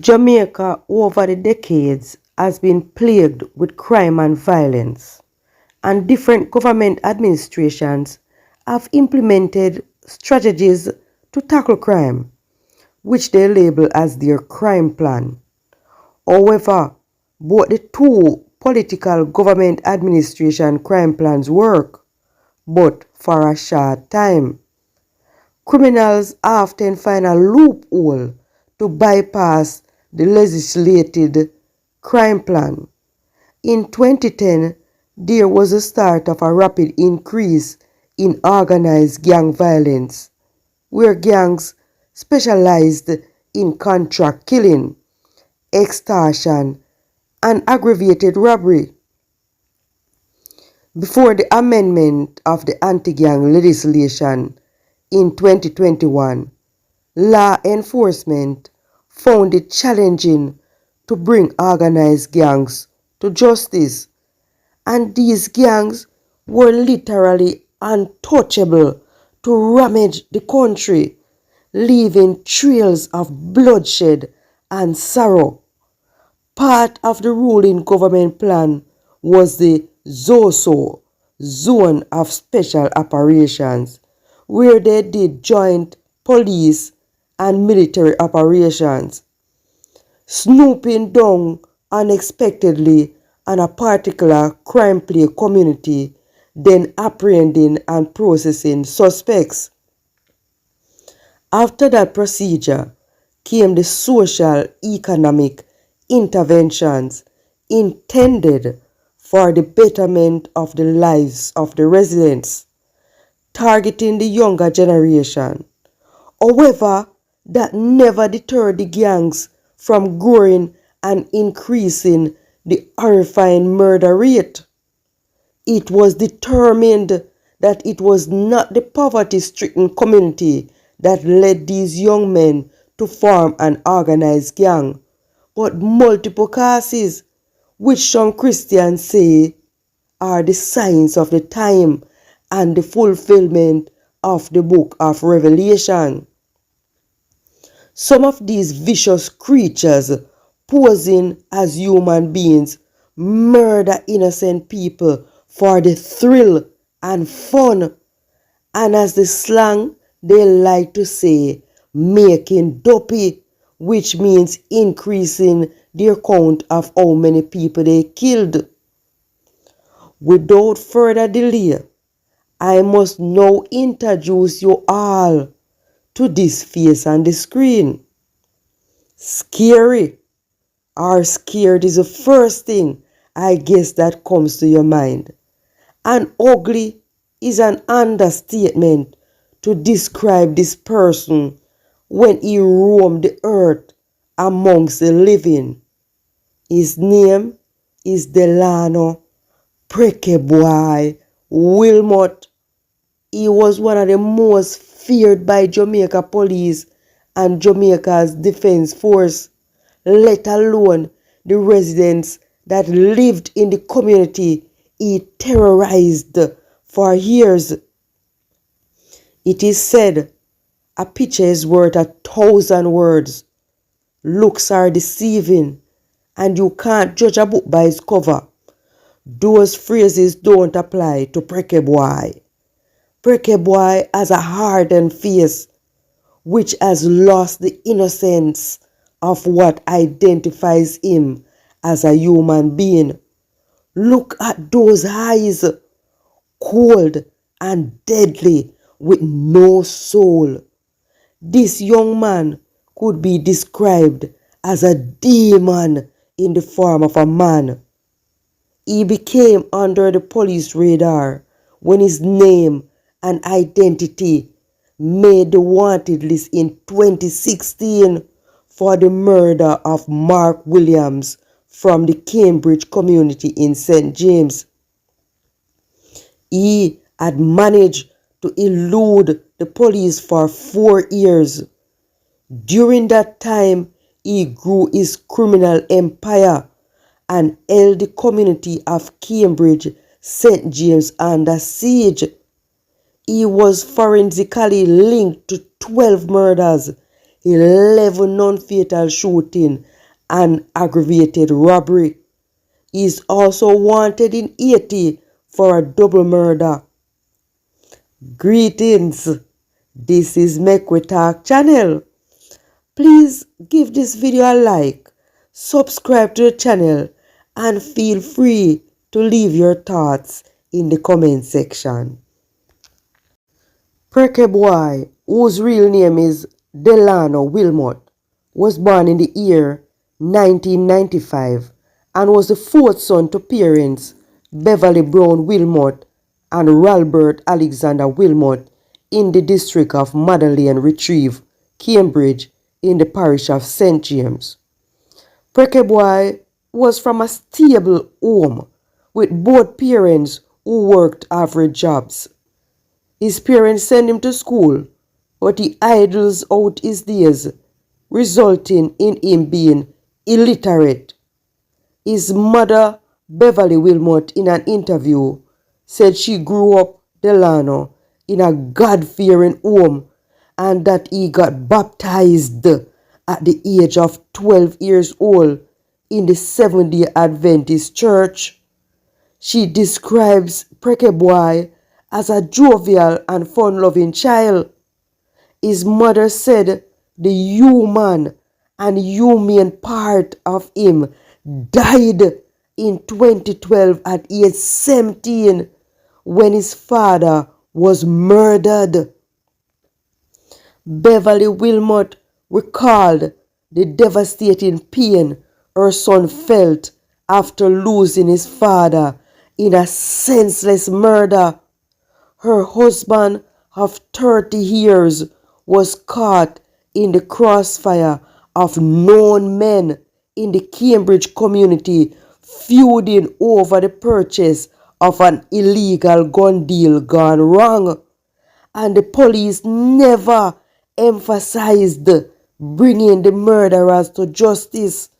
Jamaica over the decades has been plagued with crime and violence, and different government administrations have implemented strategies to tackle crime, which they label as their crime plan. However, both the two political government administration crime plans work, but for a short time. Criminals often find a loophole to bypass the legislated crime plan. In 2010, there was a start of a rapid increase in organized gang violence, where gangs specialized in contract killing, extortion, and aggravated robbery. Before the amendment of the anti-gang legislation in 2021, law enforcement found it challenging to bring organized gangs to justice, and these gangs were literally untouchable to ravage the country, leaving trails of bloodshed and sorrow. Part of the ruling government plan was the ZOSO, Zone of Special Operations, where they did joint police and military operations, snooping down unexpectedly on a particular crime-plagued community, then apprehending and processing suspects. After that procedure came the social economic interventions intended for the betterment of the lives of the residents, targeting the younger generation. However, that never deterred the gangs from growing and increasing the horrifying murder rate. It was determined that it was not the poverty-stricken community that led these young men to form an organized gang, but multiple causes, which some Christians say are the signs of the time and the fulfillment of the book of Revelation. Some of these vicious creatures, posing as human beings, murder innocent people for the thrill and fun, and as the slang they like to say, making dopey, which means increasing their count of how many people they killed. Without further delay, I must now introduce you all to this face on the screen. Scary or scared is the first thing I guess that comes to your mind. And ugly is an understatement to describe this person when he roamed the earth amongst the living. His name is Delano Prekhey Bwoy Wilmot. He was one of the most feared by Jamaica police and Jamaica's defense force, let alone the residents that lived in the community he terrorized for years. It is said, a picture is worth 1,000 words. Looks are deceiving, and you can't judge a book by its cover. Those phrases don't apply to Prekhey Bwoy. Prekhey Bwoy has a hardened face, which has lost the innocence of what identifies him as a human being. Look at those eyes, cold and deadly, with no soul. This young man could be described as a demon in the form of a man. He became under the police radar when his name and identity made the wanted list in 2016 for the murder of Mark Williams from the Cambridge community in St. James. He had managed to elude the police for 4 years. During that time, he grew his criminal empire and held the community of Cambridge, St. James under siege. He was forensically linked to 12 murders, 11 non-fatal shooting and aggravated robbery. He is also wanted in Haiti for a double murder. Greetings, this is Make We Talk channel. Please give this video a like, subscribe to the channel, and feel free to leave your thoughts in the comment section. Prekhey Bwoy, whose real name is Delano Wilmot, was born in the year 1995 and was the fourth son to parents Beverly Brown Wilmot and Ralbert Alexander Wilmot in the district of Madeleine Retrieve, Cambridge, in the parish of St. James. Prekhey Bwoy was from a stable home with both parents who worked average jobs. His parents sent him to school, but he idles out his days, resulting in him being illiterate. His mother, Beverly Wilmot, in an interview, said she grew up Delano in a God-fearing home and that he got baptized at the age of 12 years old in the Seventh-day Adventist Church. She describes Prekhey Bwoy as a jovial and fun-loving child. His mother said the human and humane part of him died in 2012 at age 17 when his father was murdered. Beverly Wilmot recalled the devastating pain her son felt after losing his father in a senseless murder. Her husband of 30 years was caught in the crossfire of known men in the Cambridge community feuding over the purchase of an illegal gun deal gone wrong, and the police never emphasized bringing the murderers to justice,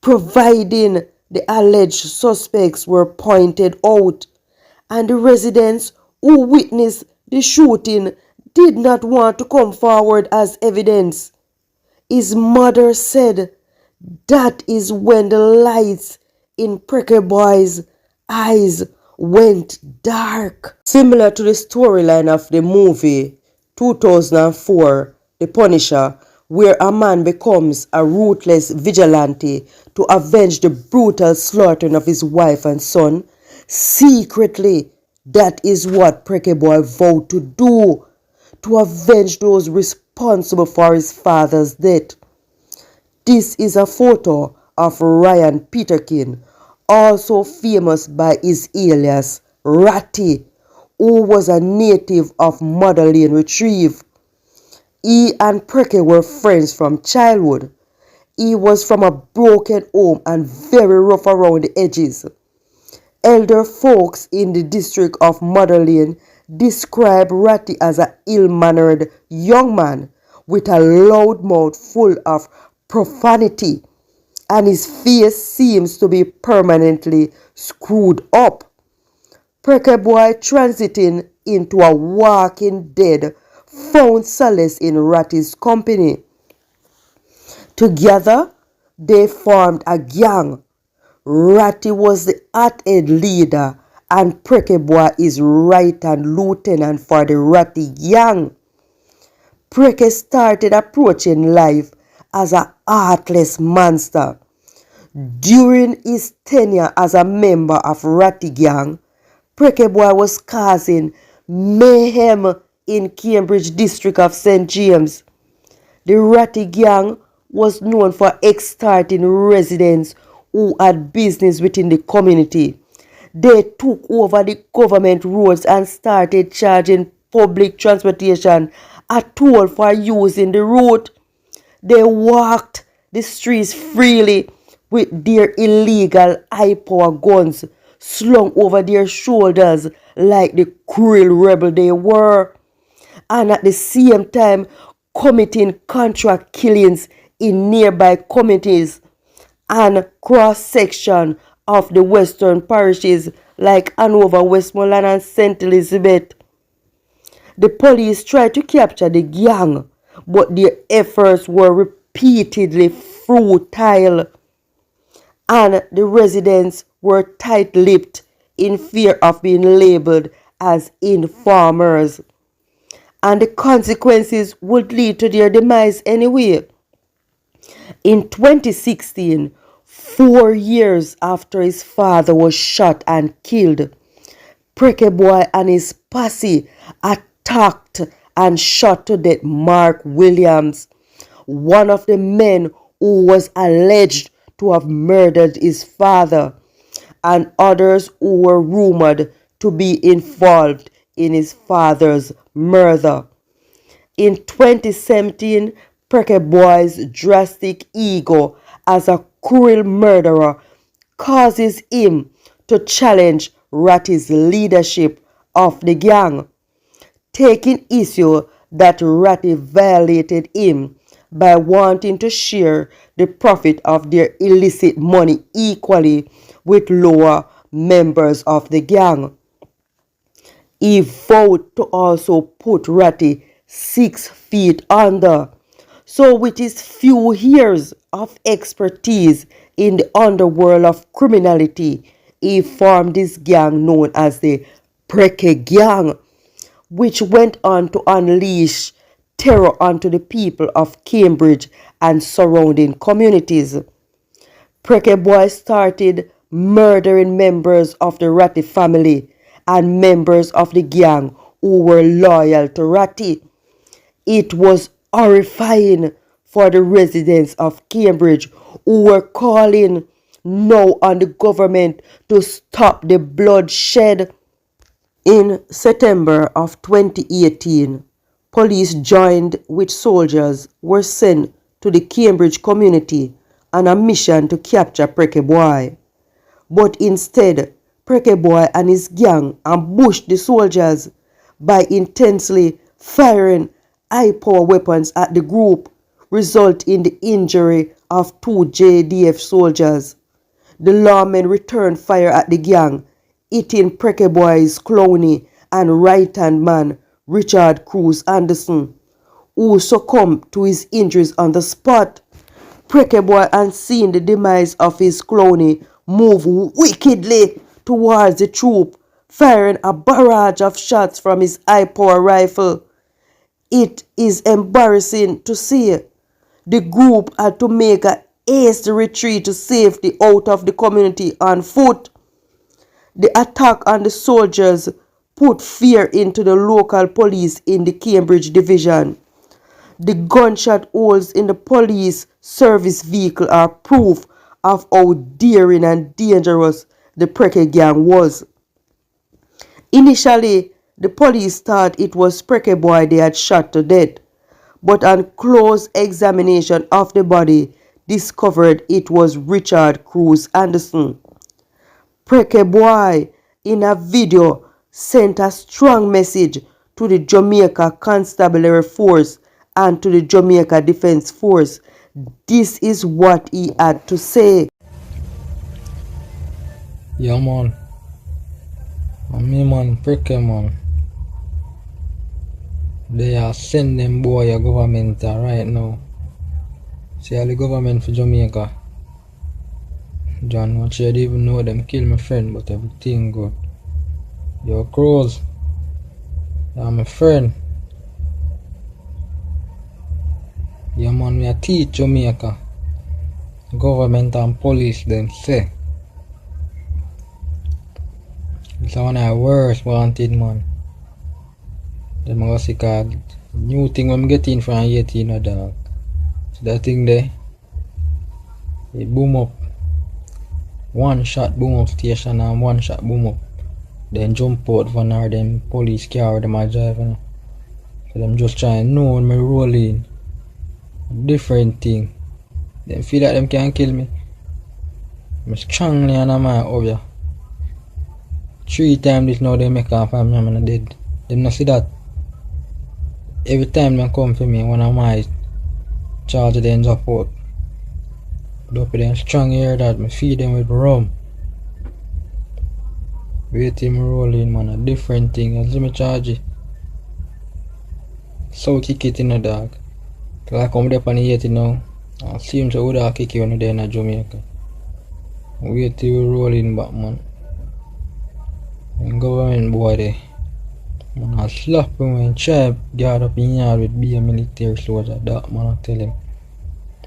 providing the alleged suspects were pointed out, and the residents who witnessed the shooting did not want to come forward as evidence. His mother said that is when the lights in Prekhey Bwoy's eyes went dark. Similar to the storyline of the movie 2004, The Punisher, where a man becomes a ruthless vigilante to avenge the brutal slaughtering of his wife and son, secretly, that is what Prekhey Bwoy vowed to do, to avenge those responsible for his father's death. This is a photo of Ryan Peterkin, also famous by his alias Ratty, who was a native of Madeleine Retrieve. He and Prekhey were friends from childhood. He was from a broken home and very rough around the edges. Elder folks in the district of Madeleine describe Ratty as an ill-mannered young man with a loud mouth full of profanity, and his face seems to be permanently screwed up. Prekhey Bwoy, transiting into a walking dead, found solace in Ratty's company. Together, they formed a gang. Ratty was the hot-head leader, and Prekhey Bwoy is right-hand lieutenant for the Ratty gang. Prekhey started approaching life as a heartless monster. During his tenure as a member of Ratty gang, Prekhey Bwoy was causing mayhem in Cambridge district of St. James. The Ratty gang was known for extorting residents who had business within the community. They took over the government roads and started charging public transportation a toll for using the road. They walked the streets freely with their illegal high-power guns slung over their shoulders like the cruel rebel they were, and at the same time committing contract killings in nearby communities and cross-section of the western parishes like Hanover, Westmoreland, and St. Elizabeth. The police tried to capture the gang, but their efforts were repeatedly futile, and the residents were tight-lipped in fear of being labeled as informers, and the consequences would lead to their demise anyway. In 2016, 4 years after his father was shot and killed, Prekhey Bwoy and his posse attacked and shot to death Mark Williams, one of the men who was alleged to have murdered his father, and others who were rumored to be involved in his father's murder. In 2017, Prekhey Bwoy's drastic ego as a cruel murderer causes him to challenge Ratty's leadership of the gang, taking issue that Ratty violated him by wanting to share the profit of their illicit money equally with lower members of the gang. He vowed to also put Ratty 6 feet under. So with his few years of expertise in the underworld of criminality, he formed this gang known as the Prekhey Gang, which went on to unleash terror onto the people of Cambridge and surrounding communities. Prekhey Bwoy started murdering members of the Ratty family and members of the gang who were loyal to Ratty. It was horrifying for the residents of Cambridge who were calling now on the government to stop the bloodshed. In September of 2018, police joined with soldiers were sent to the Cambridge community on a mission to capture Prekhey Bwoy. But instead, Prekhey Bwoy and his gang ambushed the soldiers by intensely firing high-power weapons at the group, resulting in the injury of 2 JDF soldiers. The lawmen returned fire at the gang, hitting Prekhey Bwoy's clowny and right-hand man, Richard Cruz Anderson, who succumbed to his injuries on the spot. Prekhey Bwoy, and seeing the demise of his clowny, moved wickedly towards the troop, firing a barrage of shots from his high-power rifle. It is embarrassing to see. The group had to make a hasty retreat to safety out of the community on foot. The attack on the soldiers put fear into the local police in the Cambridge division. The gunshot holes in the police service vehicle are proof of how daring and dangerous the Prekhey gang was. Initially, the police thought it was Prekhey Bwoy they had shot to death, but on close examination of the body, discovered it was Richard Cruz Anderson. Prekhey Bwoy, in a video, sent a strong message to the Jamaica Constabulary Force and to the Jamaica Defense Force. This is what he had to say. Yeah, man. And me, man, Prekhey, man. They are sending boy a government right now. See all the government for Jamaica. John, what you didn't even know them kill my friend, but everything good. Yo, Crows. You're my friend. Yeah, man, we are teach Jamaica. Government and police them say. It's one of the worst wanted, man. Them are sick of new thing when I get in from 18 dog. So that thing there, it boom up. One shot boom up station and one shot boom up. Then jump out van or them police car them are driving. So them just trying to know when me roll in. Different thing. Them feel like them can kill me. I'm strongly on my over. 3 times this now they make off and I'm dead. Them not see that. Every time they come for me when I'm my charge them drop out. But them strong here that me feed them with rum. Wait till me roll in, man, a different thing. You see me charge it. So kick it in the dog. Till I come there on the 80 now. I seem to would have kick you when you're there in Jamaica. Wait till you roll in back, man. And government boy there. Man, I slap him and try guard up in yard with be a military soldier. That man, I tell him.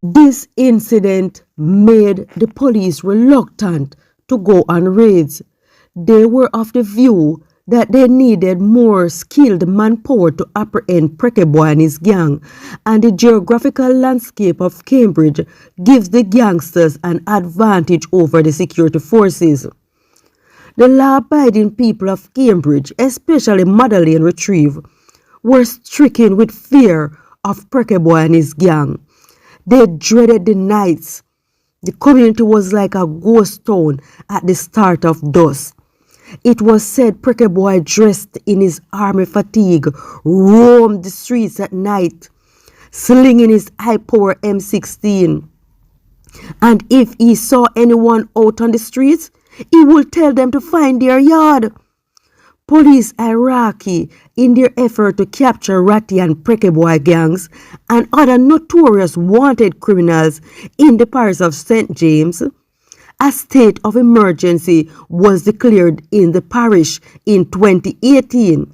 This incident made the police reluctant to go on raids. They were of the view that they needed more skilled manpower to apprehend Prekhey Bwoy and his gang, and the geographical landscape of Cambridge gives the gangsters an advantage over the security forces. The law-abiding people of Cambridge, especially Madeleine Retrieve, were stricken with fear of Prekhey Bwoy and his gang. They dreaded the nights. The community was like a ghost town at the start of dusk. It was said Prekhey Bwoy, dressed in his army fatigue, roamed the streets at night, slinging his high-power M16. And if he saw anyone out on the streets, he would tell them to find their yard. Police Iraqi, in their effort to capture Ratty and Prekhey Bwoy gangs and other notorious wanted criminals in the parish of St. James, a state of emergency was declared in the parish in 2018.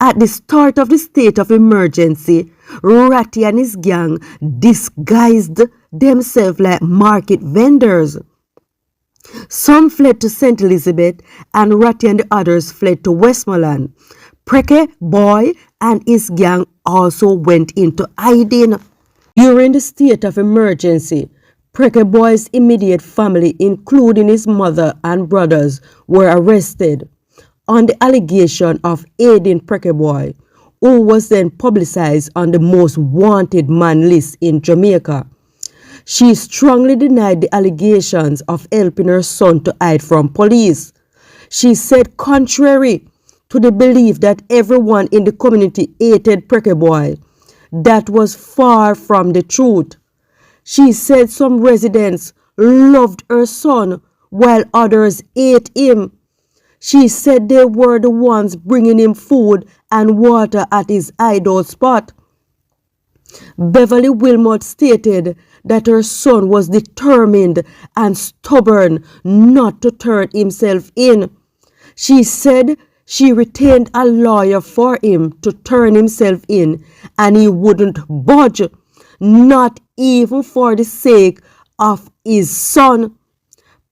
At the start of the state of emergency, Ratty and his gang disguised themselves like market vendors. Some fled to St. Elizabeth, and Ratty and the others fled to Westmoreland. Prekhey Bwoy and his gang also went into hiding. During the state of emergency, Prekhey Bwoy's immediate family, including his mother and brothers, were arrested on the allegation of aiding Prekhey Bwoy, who was then publicized on the most wanted man list in Jamaica. She strongly denied the allegations of helping her son to hide from police. She said, contrary to the belief that everyone in the community hated Prekhey Bwoy, that was far from the truth. She said some residents loved her son while others ate him. She said they were the ones bringing him food and water at his hideout spot. Beverly Wilmot stated that her son was determined and stubborn not to turn himself in. She said she retained a lawyer for him to turn himself in, and he wouldn't budge, not even for the sake of his son.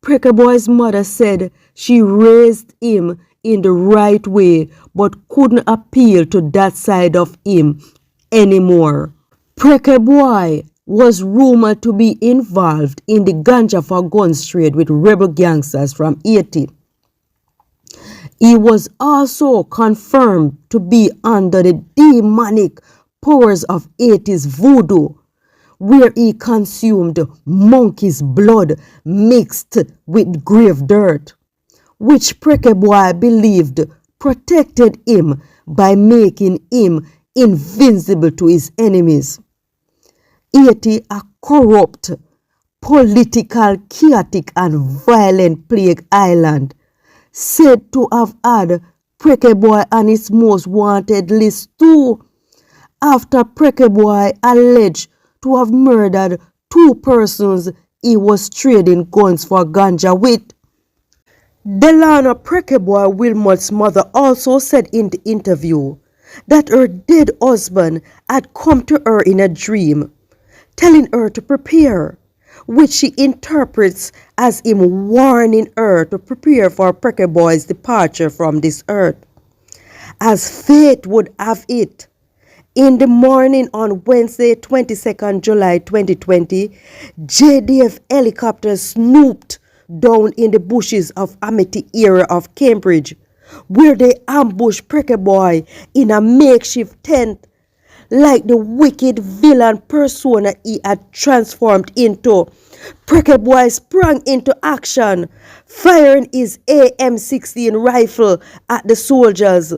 Prekhey Bwoy's mother said she raised him in the right way but couldn't appeal to that side of him anymore. Prekhey Bwoy was rumored to be involved in the ganja for guns trade with rebel gangsters from Haiti. He was also confirmed to be under the demonic powers of Haiti's voodoo, where he consumed monkey's blood mixed with grave dirt, which Prekhey Bwoy believed protected him by making him invincible to his enemies. Haiti, a corrupt, political, chaotic, and violent plague island, said to have had Prekhey Bwoy on its most wanted list too, after Prekhey Bwoy alleged to have murdered 2 persons he was trading guns for ganja with. Delano Prekhey Bwoy Wilmot's mother also said in the interview that her dead husband had come to her in a dream, telling her to prepare, which she interprets as him warning her to prepare for Prekhey Bwoy's departure from this earth. As fate would have it, in the morning on Wednesday, 22nd July 2020, JDF helicopters snooped down in the bushes of Amity area of Cambridge, where they ambushed Prekhey Bwoy in a makeshift tent, like the wicked villain persona he had transformed into. Prekhey Bwoy sprang into action, firing his AM-16 rifle at the soldiers.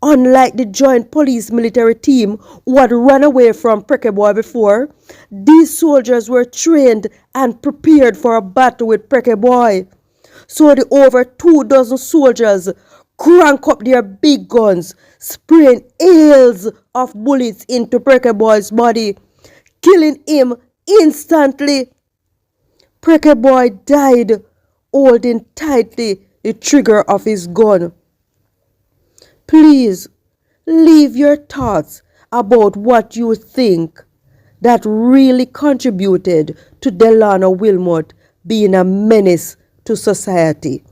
Unlike the joint police military team who had run away from Prekhey Bwoy before, these soldiers were trained and prepared for a battle with Prekhey Bwoy. So the over 24 soldiers crank up their big guns, spraying hails of bullets into Prekhey Bwoy's body, killing him instantly. Prekhey Bwoy died holding tightly the trigger of his gun. Please leave your thoughts about what you think that really contributed to Delano Wilmot being a menace to society.